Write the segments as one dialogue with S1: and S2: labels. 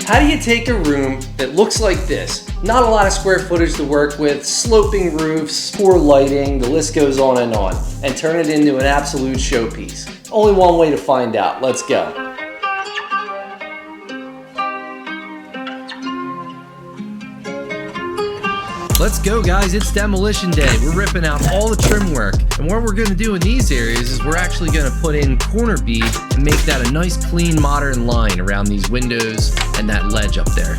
S1: How do you take a room that looks like this? Not a lot of square footage to work with, sloping roofs, poor lighting, the list goes on, and turn it into an absolute showpiece? Only one way to find out. Let's go. Let's go, guys. It's demolition day. We're ripping out all the trim work. And what we're going to do in these areas is we're actually going to put in corner bead and make that a nice clean modern line around these windows and that ledge up there.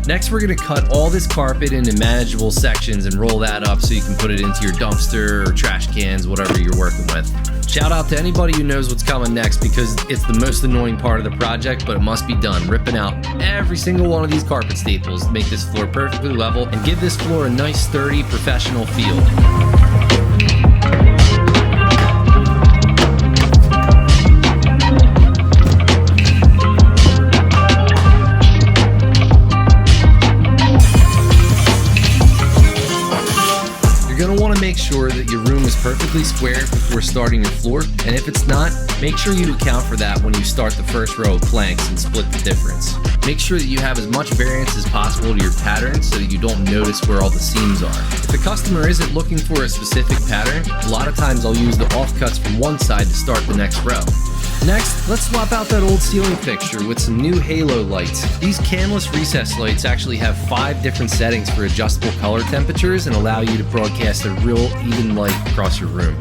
S1: Next, we're going to cut all this carpet into manageable sections and roll that up so you can put it into your dumpster or trash cans, whatever you're working with. Shout out to anybody who knows what's coming next, because it's the most annoying part of the project, but it must be done. Ripping out every single one of these carpet staples to make this floor perfectly level and give this floor a nice, sturdy, professional feel. You're going to want to make sure that your room is perfectly square before starting your floor, and if it's not, make sure you account for that when you start the first row of planks and split the difference. Make sure that you have as much variance as possible to your pattern so that you don't notice where all the seams are. If the customer isn't looking for a specific pattern, a lot of times I'll use the offcuts from one side to start the next row. Next, let's swap out that old ceiling fixture with some new halo lights. These canless recess lights actually have 5 different settings for adjustable color temperatures and allow you to broadcast a real even light across your room.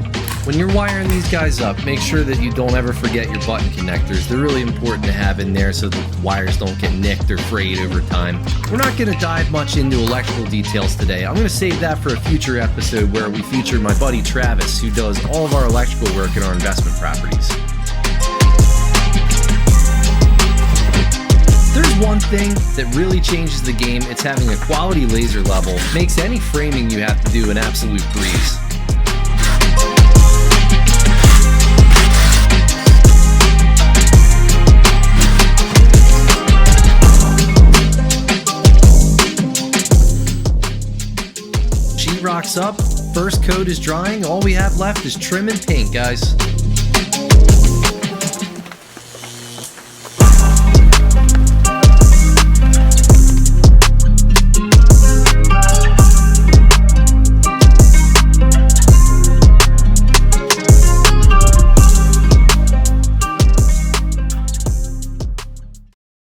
S1: When you're wiring these guys up, make sure that you don't ever forget your button connectors. They're really important to have in there so the wires don't get nicked or frayed over time. We're not going to dive much into electrical details today. I'm going to save that for a future episode where we feature my buddy Travis, who does all of our electrical work in our investment properties. There's one thing that really changes the game. It's having a quality laser level. Makes any framing you have to do an absolute breeze. Sheetrock's up, first coat is drying, all we have left is trim and paint, guys.